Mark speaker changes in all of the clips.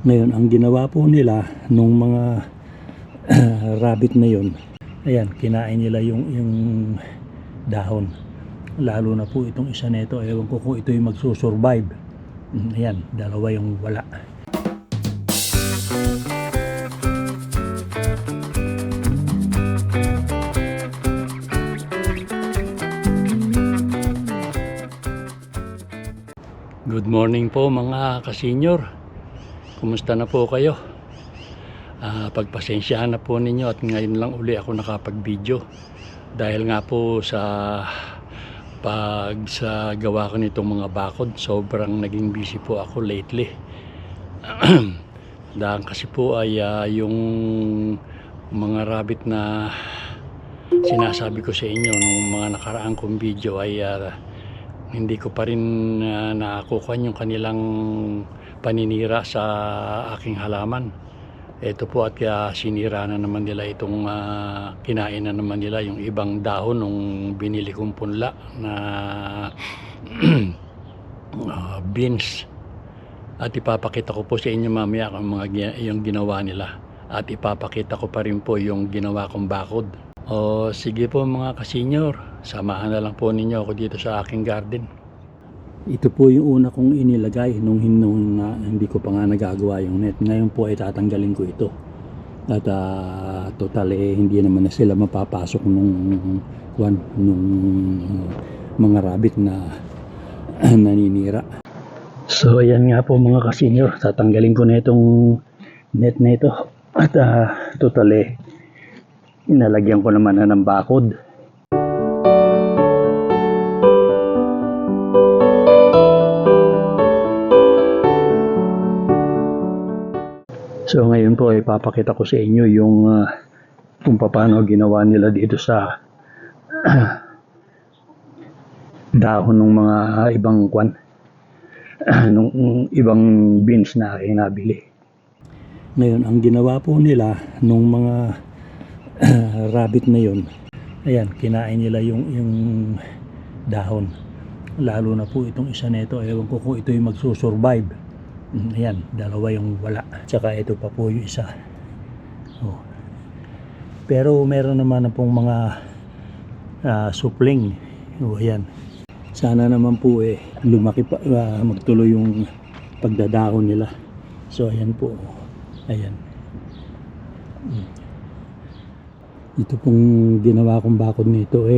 Speaker 1: Ngayon, ang ginawa po nila nung mga rabbit na yon, ayan, kinain nila yung dahon. Lalo na po itong isa nito, ewan ko kung ito yung magsusurvive. Ayan, dalawa yung wala. Good morning po mga kasenyor. Kumusta na po kayo? Pagpasensyahan na po ninyo at ngayon lang uli ako nakapag-video. Dahil nga po sa gawa ko nitong mga bakod, sobrang naging busy po ako lately. Dahil kasi po ay yung mga rabbit na sinasabi ko sa inyo nung mga nakaraang kong video ay hindi ko pa rin nakakuha yung kanilang paninira sa aking halaman. Ito po at sinira na naman nila itong kinain na naman nila yung ibang dahon nung binili kong punla na beans. At ipapakita ko po sa inyo mamaya ang yung ginawa nila. At ipapakita ko pa rin po yung ginawa kong bakod. O sige po mga kasenyor, samahan na lang po ninyo ako dito sa aking garden. Ito po yung una kong inilagay nung hindi ko pa nga nagagawa yung net. Ngayon po ay tatanggalin ko ito. At total hindi naman na sila mapapasok nung mga rabbit na naninira. So ayan nga po mga kasenyor, tatanggalin ko na itong net na ito. At total inalagyan ko naman na ng bakod. So ngayon po ay papakita ko sa inyo yung kung paano ginawa nila dito sa dahon ng mga ibang nung ibang beans na aking nabili. Ngayon, ang ginawa po nila nung mga rabbit na yon, ayan, kinain nila yung dahon. Lalo na po itong isa nito, ewan ko kung ito yung magsusurvive. Ayan, dalawa yung wala. Tsaka ito pa po yung isa. Oh. Pero meron naman na pong mga supling. Oh, ayan. Sana naman po lumaki pa, magtuloy yung pagdadahon nila. So ayan po. Ayan. Ito pong ginawa kong bakod nito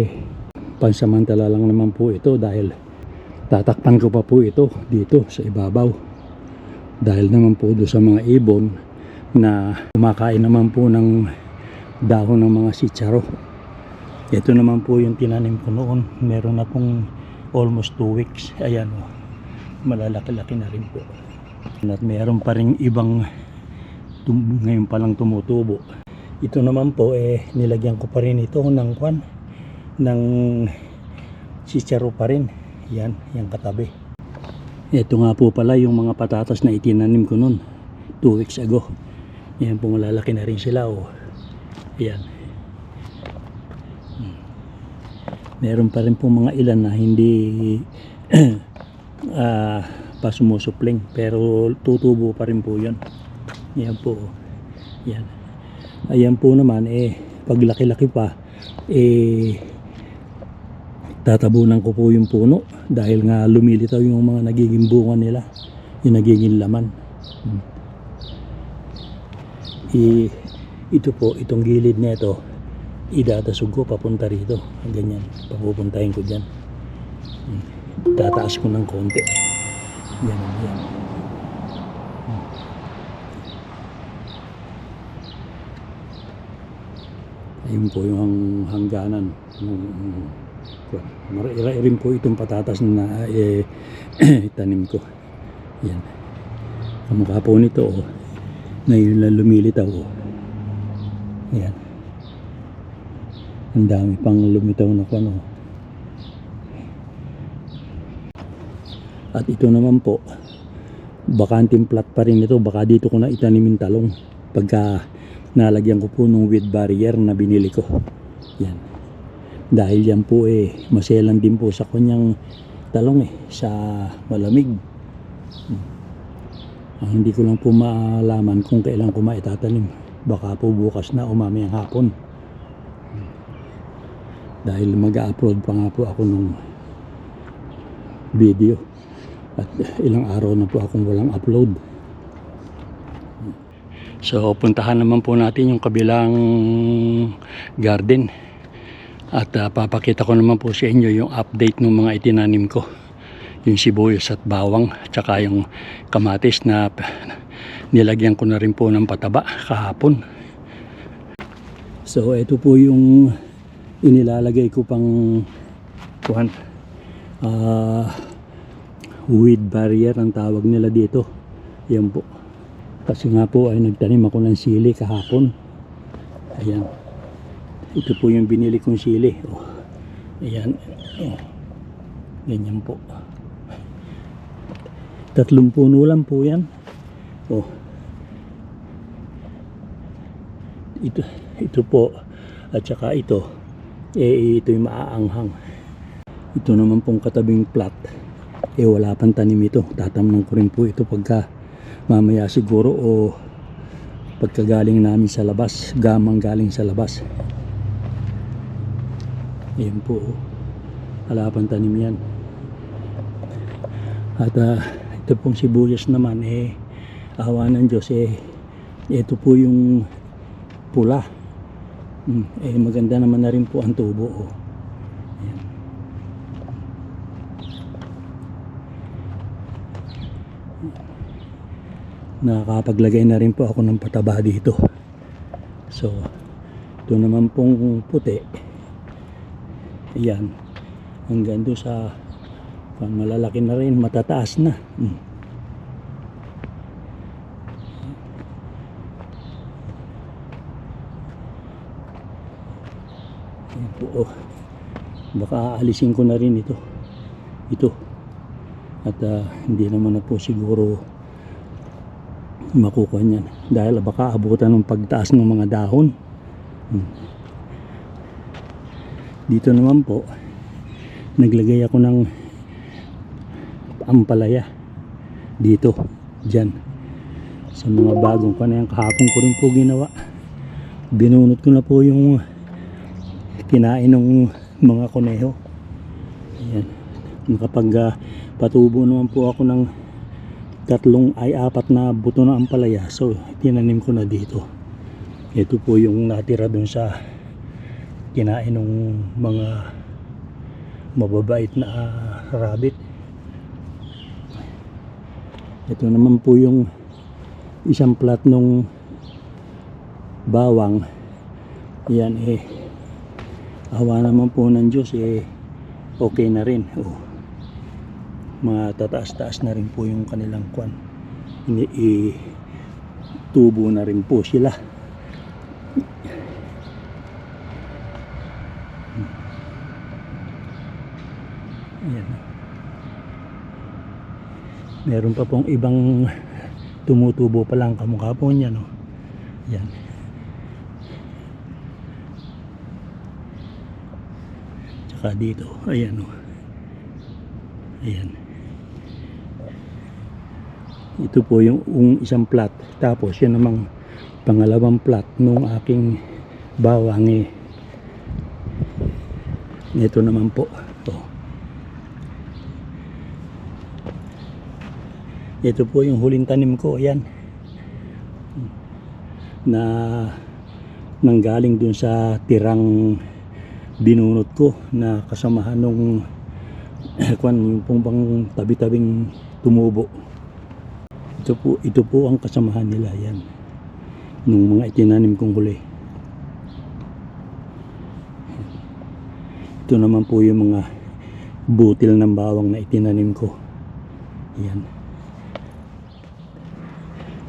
Speaker 1: pansamantala lang naman po ito dahil tatakpan ko pa po ito dito sa ibabaw. Dahil naman po doon sa mga ibon na kumakain naman po ng dahon ng mga sitsaro. Ito naman po yung tinanim ko noon. Meron na pong almost 2 weeks. Ayan o. Malalaki-laki na rin po. At meron pa rin ibang ngayon pa lang tumutubo. Ito naman po nilagyan ko pa rin ito ng sitsaro pa rin. Yan, yung katabi. Ito nga po pala yung mga patatas na itinanim ko noon 2 weeks ago. Yan po, malalaki na rin sila Ayan. Meron pa rin po mga ilan na hindi pa sumusupling, pero tutubo pa rin po yan. Yan po. Yan. Ayan po naman pag laki-laki pa tatabunan ko po yung puno dahil nga lumilitaw yung mga nagiging bunga nila, yung nagiging laman. Ito po, itong gilid nito idatasog ko papunta rito, ganyan, papupuntahin ko dyan. Tataas ko ng konti, ganyan, yan. Ayun po yung hangganan. Marami rin po itong patatas na tanim ko. Yan. Kamukha po nito ngayon lang lumilitaw Yan. Ang dami pang lumitaw na At ito naman po, bakanting plat pa rin ito. Baka dito ko na itanimin talong pagka nalagyan ko po ng weed barrier na binili ko. Yan. Dahil yan po maselan din po sa kanyang talong sa malamig. Ang hindi ko lang po maalaman kung kailan ko maitatanim. Baka po bukas na o mamayang hapon. Dahil mag-upload pa nga po ako ng video. At ilang araw na po akong walang upload. So puntahan naman po natin yung kabilang garden. At papakita ko naman po sa inyo yung update ng mga itinanim ko. Yung sibuyas at bawang. Tsaka yung kamatis na nilagyan ko na rin po ng pataba kahapon. So ito po yung inilalagay ko pang weed barrier ang tawag nila dito. Yan po. Kasi nga po ay nagtanim ako ng sili kahapon. Ayan. Ito po yung binili kong sili. Oh. Ayan. Oh. Ganyan po. 3 puno lang po yan. Oh. Ito po. At saka ito. Ito'y maaanghang. Ito naman pong katabing plat. Wala pang tanim ito. Tatamnan ko rin po ito pagka mamaya siguro o pagkagaling namin sa labas. Gamang galing sa labas. Ayan po. Wala pang tanim yan. At ito pong sibuyas naman awa ng Diyos ito po yung pula. Maganda naman na rin po ang tubo. Ayan. Nakakapaglagay na rin po ako ng pataba dito. So ito naman pong puti. Ayan. Hanggang doon sa malalaki na rin, matataas na. Oh, baka aalisin ko na rin ito at hindi naman na po siguro makukuha niyan dahil baka abutan ng pagtaas ng mga dahon. Dito naman po naglagay ako ng ampalaya dito, dyan sa mga bagong panayang. Kahapon ko rin po ginawa, binunot ko na po yung kinain ng mga kuneho. Ayan. Nakapag patubo naman po ako ng 4 na buto ng ampalaya. So tinanim ko na dito. Ito po yung natira dun sa kinain ng mga mababait na rabbit. Ito naman po yung isang plat ng bawang. Yan awa naman po ng Diyos okay na rin. Mga tataas-taas na rin po yung kanilang kwan. Tubo na rin po sila. Ayan. Meron pa pong ibang tumutubo pa lang kamukha po niya, no? Yan. Tsaka dito, ayan, no? Ayan. Ito po yung isang plat. Tapos yan namang pangalawang plat nung aking bawang ito naman po. Ito po yung huling tanim ko. Ayan. Na nanggaling dun sa tirang binunot ko na kasamahan nung yung pong bang tabi-tabing tumubo. Ito po ang kasamahan nila. Yan. Nung mga itinanim kong huli. Ito naman po yung mga butil ng bawang na itinanim ko. Yan.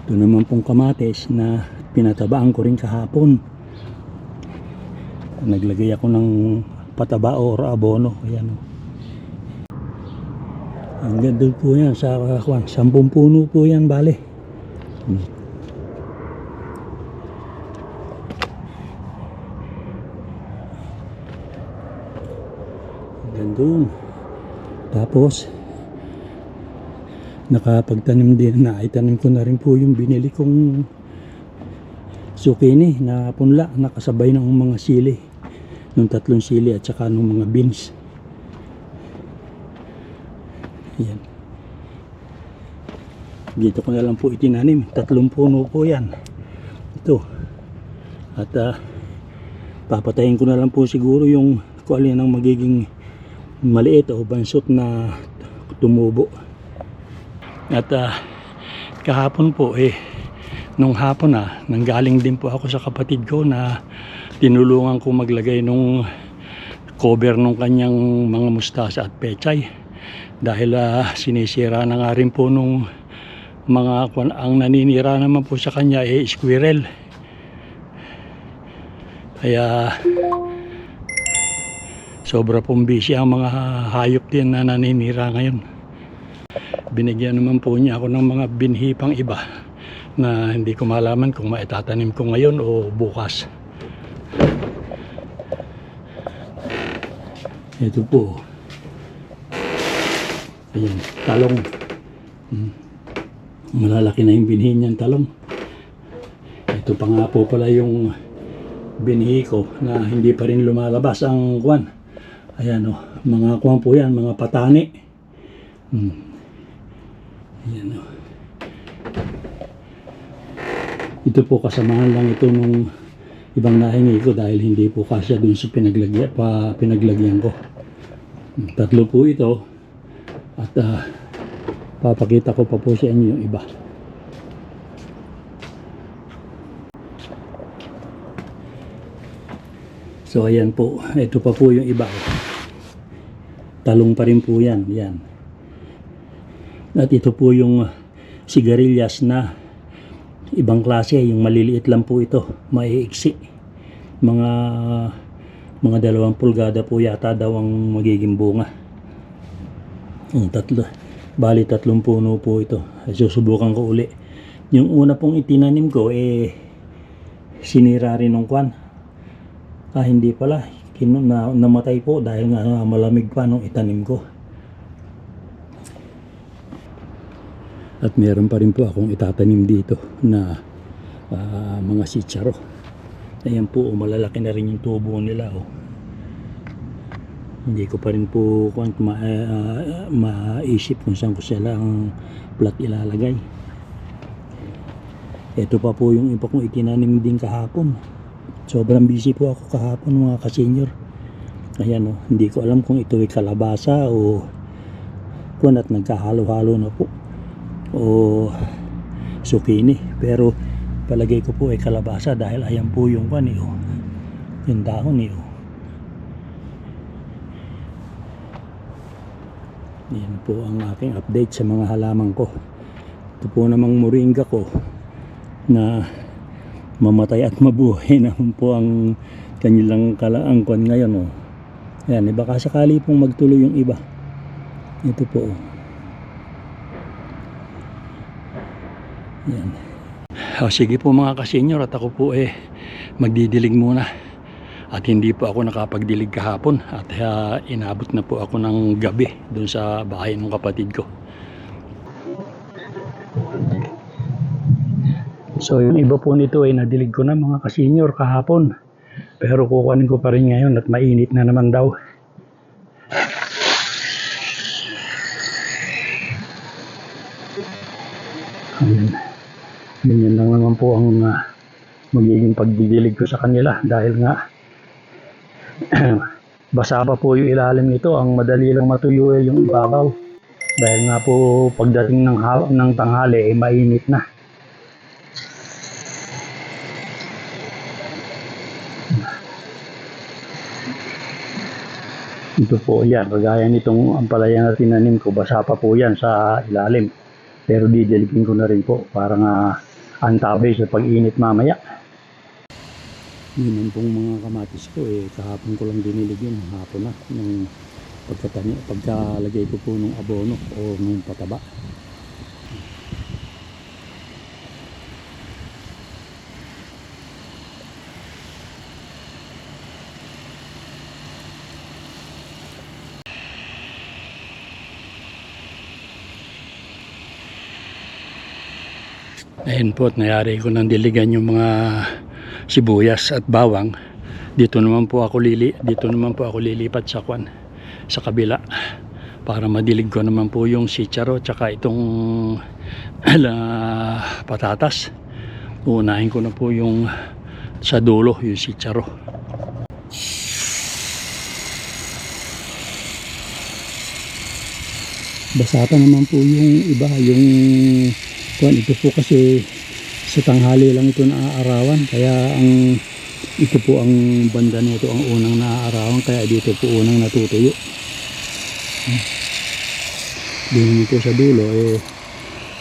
Speaker 1: Ito naman pong kamatis na pinatabaan ko rin kahapon. Naglagay ako ng pataba o abono. Ayan. Ang ganda po yan sa 10 puno po yan bale. Gandun. Tapos nakapagtanim din na itanim ko na rin po yung binili kong zucchini na punla, nakasabay ng mga sili, ng 3 sili at saka ng mga beans. Yan. Dito ko na lang po itinanim, 3 puno po yan ito. At papatayin ko na lang po siguro yung kung alin ang magiging maliit o bansot na tumubo. At kahapon po nung hapon nanggaling din po ako sa kapatid ko na tinulungan ko maglagay nung cover nung kanyang mga mustasa at pechay dahil sinisira na nga rin po nung mga ang naninira naman po sa kanya squirrel. Kaya sobra pong busy ang mga hayop din na naninira ngayon. Binigyan naman po niya ako ng mga binhi pang iba na hindi ko malaman kung maitatanim ko ngayon o bukas. Ito po. Ayan, talong. Malalaki na yung binhi niyan talong. Ito pa nga po pala yung binhi ko na hindi pa rin lumalabas ang kwan. Ayan mga kwan po yan, mga patani. Ayan ito po kasamahan lang ito nung ibang nahingi ko dahil hindi po kasya dun sa pinaglagyan ko. 3 po ito at papakita ko pa po sa inyo yung iba. So ayan po, ito pa po yung iba. Talong pa rin po yan. At ito po yung sigarilyas na ibang klase, yung maliliit lang po ito, maiiksi. Mga 2 pulgada po yata daw ang magiging bunga. 3 puno po ito. Susubukan ko uli. Yung una pong itinanim ko sinira rin ng kwan. Hindi pala, namatay po dahil nga malamig pa nung itanim ko. At meron pa rin po akong itatanim dito na mga sitsaro. Ayan po, malalaki na rin yung tubo nila. Hindi ko pa rin po maisip kung saan ko sila ang plat ilalagay. Ito pa po yung iba kong itinanim din kahapon. Sobrang busy po ako kahapon mga ka-senior. Ayan hindi ko alam kung ito ay kalabasa o kung at nagkahalo-halo na po o zucchini, pero palagay ko po ay kalabasa dahil ayan po yung yung dahon yan po ang aking update sa mga halaman ko. Ito po namang moringa ko na mamatay at mabuhay naman po ang kanilang kalaangkon ngayon yan, baka sakali pong magtuloy yung iba. Ito po yan. Sige po mga ka-senior, at ako po magdidilig muna. At hindi po ako nakapagdilig kahapon at inabot na po ako ng gabi dun sa bahay ng kapatid ko. So yung iba po nito ay nadilig ko na mga ka-senior kahapon. Pero kukunin ko pa rin ngayon at mainit na naman daw. Ayan. Ganyan lang naman po ang magiging pagdidilig ko sa kanila dahil nga basa pa po yung ilalim nito. Ang madali lang matuyo yung ibabaw dahil nga po pagdating ng tanghali mainit na. Ito po yan, kagaya nitong ampalaya na tinanim ko, basa pa po yan sa ilalim. Pero didiligin ko na rin po para nga antabay sa pag-init mamaya. Yun pong mga kamatis ko kahapon ko lang dinilig yun, hapon na nung pagkalagay ko po ng abono o ng pataba. Ayun po, at nayari ko nang diligan yung mga sibuyas at bawang. Dito naman po ako lilipat sa sa kabila para madilig ko naman po yung sitsaro tsaka itong patatas. Uunahin ko na po yung sa dulo, yung sitsaro. Basa pa naman po yung iba, yung ito po kasi sa tanghali lang ito naaarawan, kaya ito po ang banda nito ang unang naaarawan, kaya dito po unang natutuyo. Di naman po sa dulo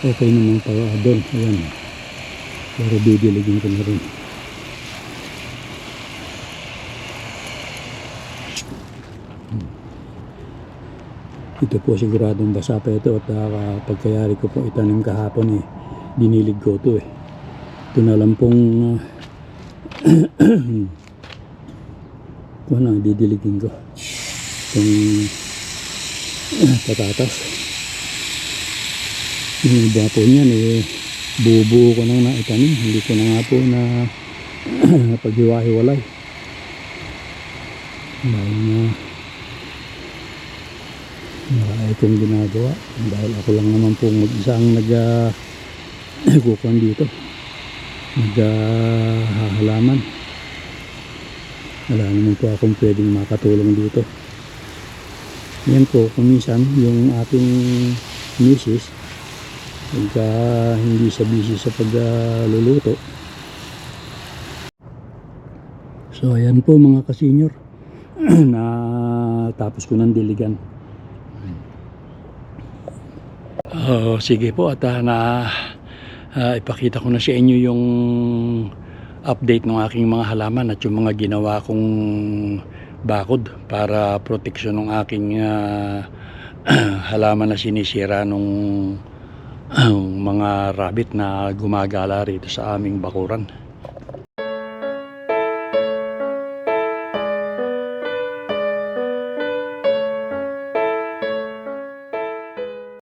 Speaker 1: okay naman pa doon, ayan, pero didiligin ko na rin. Ito po siguradong basa pa ito, at pagkayari ko po itanim kahapon dinilig ko ito ito na lang pong kung ano didiligin ko itong patatas. Yung iba po niyan bubuo ko nang naitanim, hindi ko na nga po na paghiwa-hiwalay dahil itong ginagawa dahil ako lang naman po mag-isa ang nagkukuhan dito, naghahalaman. Wala naman po akong pwedeng makatulong dito. Yan po, kuminsan yung ating misis pagka hindi siya busy sa pagluluto. So ayan po mga kasenyor, na tapos ko ng diligan. Sige po, at ipakita ko na sa inyo yung update ng aking mga halaman at yung mga ginawa kong bakod para proteksyon ng aking halaman na sinisira nung mga rabbit na gumagala rito sa aming bakuran.